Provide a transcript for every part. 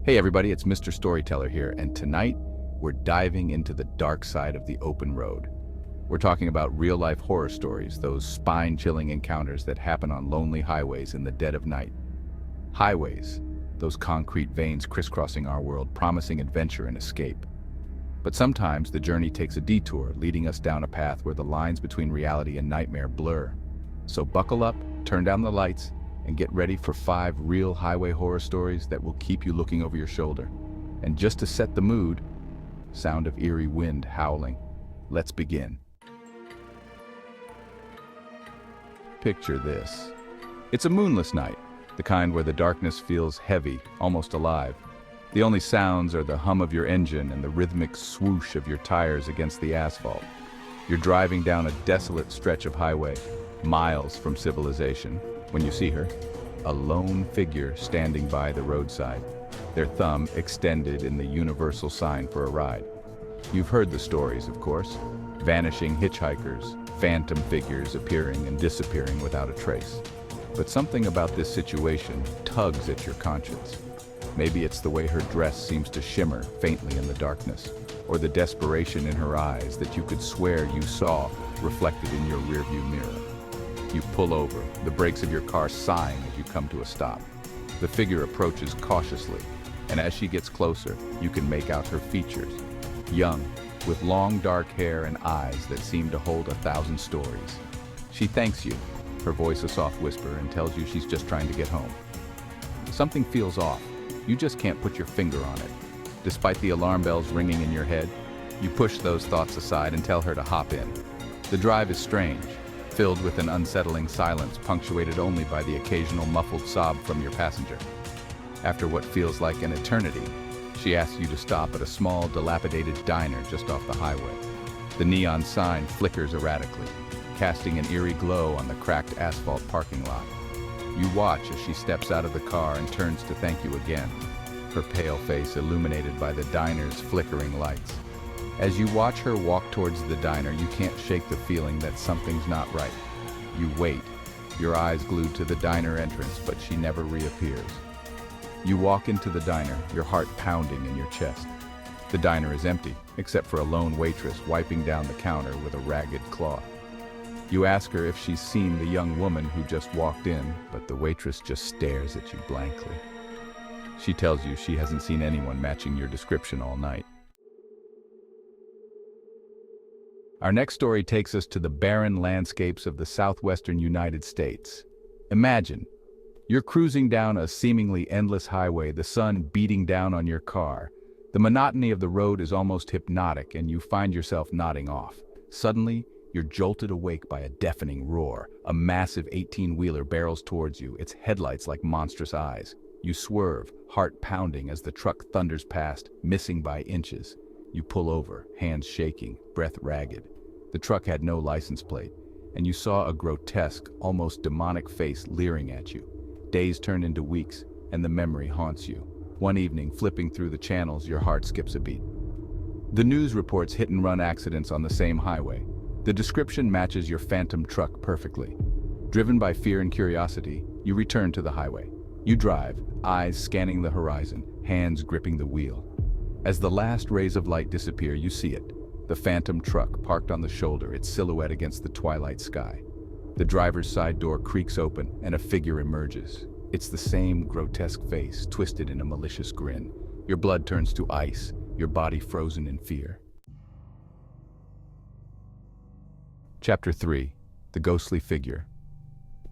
Hey everybody, it's Mr. Storyteller here, and tonight we're diving into the dark side of the open road. We're talking about real-life horror stories, those spine-chilling encounters that happen on lonely highways in the dead of night. Highways, those concrete veins crisscrossing our world, promising adventure and escape. But sometimes the journey takes a detour, leading us down a path where the lines between reality and nightmare blur. So buckle up, turn down the lights, and get ready for 5 real highway horror stories that will keep you looking over your shoulder. And just to set the mood, sound of eerie wind howling. Let's begin. Picture this. It's a moonless night, the kind where the darkness feels heavy, almost alive. The only sounds are the hum of your engine and the rhythmic swoosh of your tires against the asphalt. You're driving down a desolate stretch of highway, miles from civilization, when you see her, a lone figure standing by the roadside, their thumb extended in the universal sign for a ride. You've heard the stories, of course. Vanishing hitchhikers, phantom figures appearing and disappearing without a trace. But something about this situation tugs at your conscience. Maybe it's the way her dress seems to shimmer faintly in the darkness, or the desperation in her eyes that you could swear you saw reflected in your rearview mirror. You pull over, the brakes of your car sighing as you come to a stop. The figure approaches cautiously, and as she gets closer, you can make out her features. Young, with long dark hair and eyes that seem to hold 1,000 stories. She thanks you, her voice a soft whisper, and tells you she's just trying to get home. Something feels off. You just can't put your finger on it. Despite the alarm bells ringing in your head, you push those thoughts aside and tell her to hop in. The drive is strange, filled with an unsettling silence punctuated only by the occasional muffled sob from your passenger. After what feels like an eternity, she asks you to stop at a small, dilapidated diner just off the highway. The neon sign flickers erratically, casting an eerie glow on the cracked asphalt parking lot. You watch as she steps out of the car and turns to thank you again, her pale face illuminated by the diner's flickering lights. As you watch her walk towards the diner, you can't shake the feeling that something's not right. You wait, your eyes glued to the diner entrance, but she never reappears. You walk into the diner, your heart pounding in your chest. The diner is empty, except for a lone waitress wiping down the counter with a ragged cloth. You ask her if she's seen the young woman who just walked in, but the waitress just stares at you blankly. She tells you she hasn't seen anyone matching your description all night. Our next story takes us to the barren landscapes of the southwestern United States. Imagine, you're cruising down a seemingly endless highway, the sun beating down on your car. The monotony of the road is almost hypnotic, and you find yourself nodding off. Suddenly, you're jolted awake by a deafening roar. A massive 18-wheeler barrels towards you, its headlights like monstrous eyes. You swerve, heart pounding as the truck thunders past, missing by inches. You pull over, hands shaking, breath ragged. The truck had no license plate, and you saw a grotesque, almost demonic face leering at you. Days turn into weeks, and the memory haunts you. One evening, flipping through the channels, your heart skips a beat. The news reports hit-and-run accidents on the same highway. The description matches your phantom truck perfectly. Driven by fear and curiosity, you return to the highway. You drive, eyes scanning the horizon, hands gripping the wheel. As the last rays of light disappear, you see it. The phantom truck parked on the shoulder, its silhouette against the twilight sky. The driver's side door creaks open, and a figure emerges. It's the same grotesque face, twisted in a malicious grin. Your blood turns to ice, your body frozen in fear. Chapter 3. The Ghostly Figure.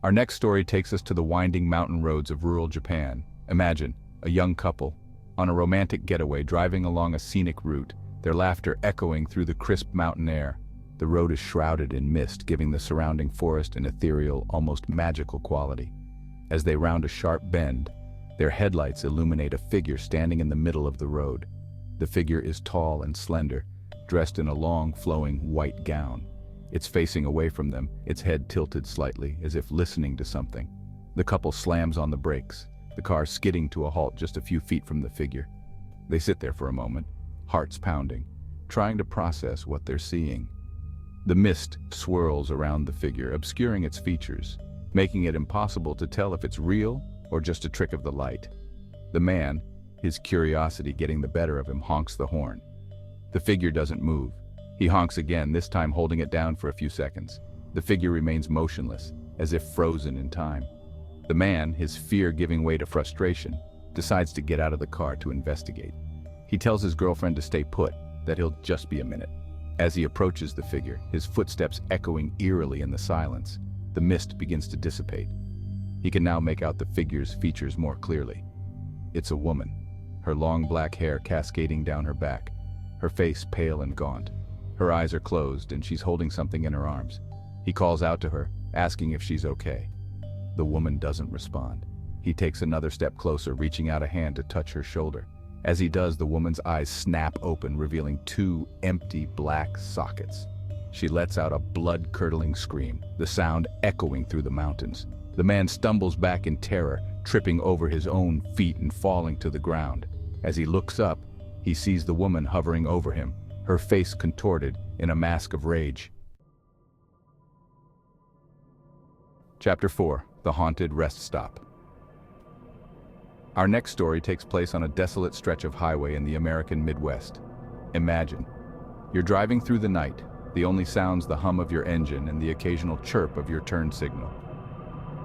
Our next story takes us to the winding mountain roads of rural Japan. Imagine, a young couple, on a romantic getaway driving along a scenic route, their laughter echoing through the crisp mountain air. The road is shrouded in mist, giving the surrounding forest an ethereal, almost magical quality. As they round a sharp bend, their headlights illuminate a figure standing in the middle of the road. The figure is tall and slender, dressed in a long, flowing white gown. It's facing away from them, its head tilted slightly, as if listening to something. The couple slams on the brakes, the car skidding to a halt just a few feet from the figure. They sit there for a moment, hearts pounding, trying to process what they're seeing. The mist swirls around the figure, obscuring its features, making it impossible to tell if it's real or just a trick of the light. The man, his curiosity getting the better of him, honks the horn. The figure doesn't move. He honks again, this time holding it down for a few seconds. The figure remains motionless, as if frozen in time. The man, his fear giving way to frustration, decides to get out of the car to investigate. He tells his girlfriend to stay put, that he'll just be a minute. As he approaches the figure, his footsteps echoing eerily in the silence, the mist begins to dissipate. He can now make out the figure's features more clearly. It's a woman, her long black hair cascading down her back, her face pale and gaunt. Her eyes are closed and she's holding something in her arms. He calls out to her, asking if she's okay. The woman doesn't respond. He takes another step closer, reaching out a hand to touch her shoulder. As he does, the woman's eyes snap open, revealing two empty black sockets. She lets out a blood-curdling scream, the sound echoing through the mountains. The man stumbles back in terror, tripping over his own feet and falling to the ground. As he looks up, he sees the woman hovering over him, her face contorted in a mask of rage. Chapter 4. The Haunted Rest Stop. Our next story takes place on a desolate stretch of highway in the American Midwest. Imagine, you're driving through the night, the only sounds the hum of your engine and the occasional chirp of your turn signal.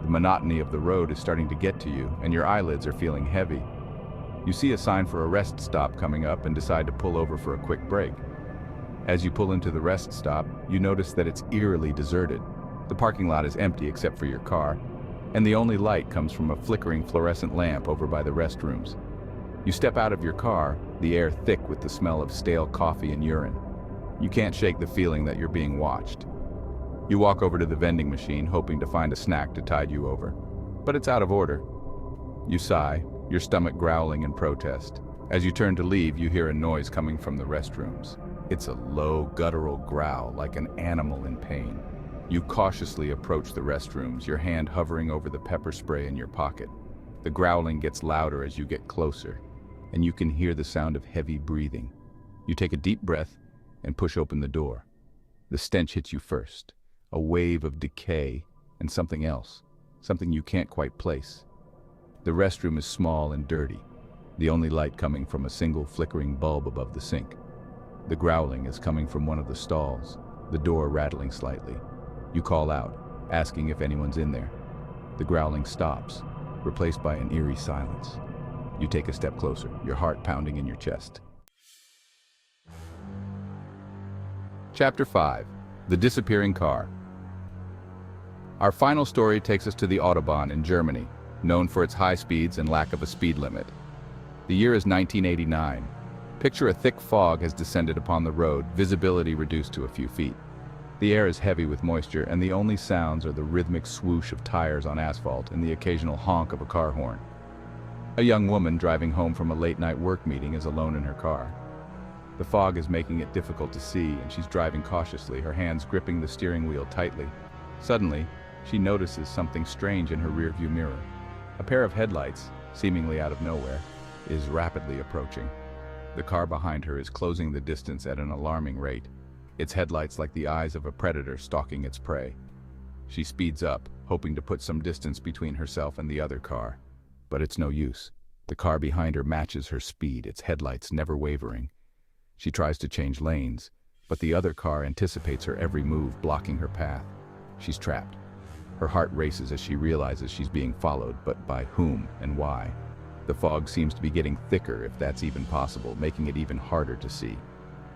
The monotony of the road is starting to get to you, and your eyelids are feeling heavy. You see a sign for a rest stop coming up and decide to pull over for a quick break. As you pull into the rest stop, you notice that it's eerily deserted. The parking lot is empty except for your car, and the only light comes from a flickering fluorescent lamp over by the restrooms. You step out of your car, the air thick with the smell of stale coffee and urine. You can't shake the feeling that you're being watched. You walk over to the vending machine, hoping to find a snack to tide you over, but it's out of order. You sigh, your stomach growling in protest. As you turn to leave, you hear a noise coming from the restrooms. It's a low, guttural growl like an animal in pain. You cautiously approach the restrooms, your hand hovering over the pepper spray in your pocket. The growling gets louder as you get closer, and you can hear the sound of heavy breathing. You take a deep breath and push open the door. The stench hits you first, a wave of decay and something else, something you can't quite place. The restroom is small and dirty, the only light coming from a single flickering bulb above the sink. The growling is coming from one of the stalls, the door rattling slightly. You call out, asking if anyone's in there. The growling stops, replaced by an eerie silence. You take a step closer, your heart pounding in your chest. Chapter 5. The Disappearing Car. Our final story takes us to the Autobahn in Germany, known for its high speeds and lack of a speed limit. The year is 1989. Picture a thick fog has descended upon the road, visibility reduced to a few feet. The air is heavy with moisture, and the only sounds are the rhythmic swoosh of tires on asphalt and the occasional honk of a car horn. A young woman driving home from a late-night work meeting is alone in her car. The fog is making it difficult to see, and she's driving cautiously, her hands gripping the steering wheel tightly. Suddenly, she notices something strange in her rearview mirror. A pair of headlights, seemingly out of nowhere, is rapidly approaching. The car behind her is closing the distance at an alarming rate, its headlights like the eyes of a predator stalking its prey. She speeds up, hoping to put some distance between herself and the other car. But it's no use. The car behind her matches her speed, its headlights never wavering. She tries to change lanes, but the other car anticipates her every move, blocking her path. She's trapped. Her heart races as she realizes she's being followed, but by whom and why? The fog seems to be getting thicker, if that's even possible, making it even harder to see.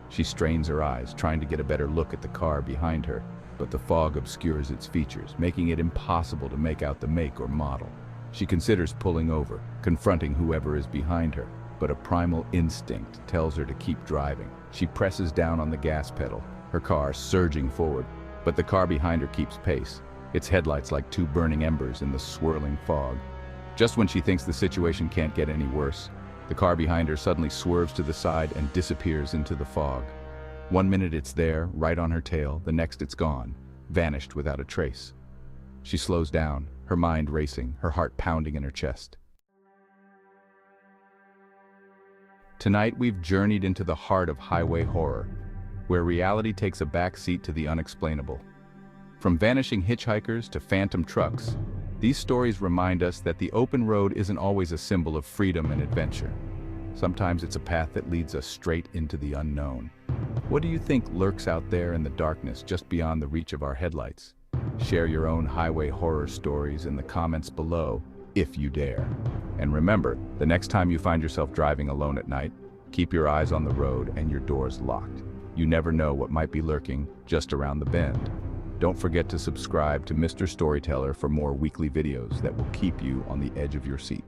She strains her eyes, trying to get a better look at the car behind her, but the fog obscures its features, making it impossible to make out the make or model. She considers pulling over, confronting whoever is behind her, but a primal instinct tells her to keep driving. She presses down on the gas pedal, her car surging forward, but the car behind her keeps pace, its headlights like two burning embers in the swirling fog. Just when she thinks the situation can't get any worse, the car behind her suddenly swerves to the side and disappears into the fog. 1 minute it's there, right on her tail, the next it's gone, vanished without a trace. She slows down, her mind racing, her heart pounding in her chest. Tonight we've journeyed into the heart of highway horror, where reality takes a back seat to the unexplainable. From vanishing hitchhikers to phantom trucks, these stories remind us that the open road isn't always a symbol of freedom and adventure. Sometimes it's a path that leads us straight into the unknown. What do you think lurks out there in the darkness just beyond the reach of our headlights? Share your own highway horror stories in the comments below, if you dare. And remember, the next time you find yourself driving alone at night, keep your eyes on the road and your doors locked. You never know what might be lurking just around the bend. Don't forget to subscribe to Mr. Storyteller for more weekly videos that will keep you on the edge of your seat.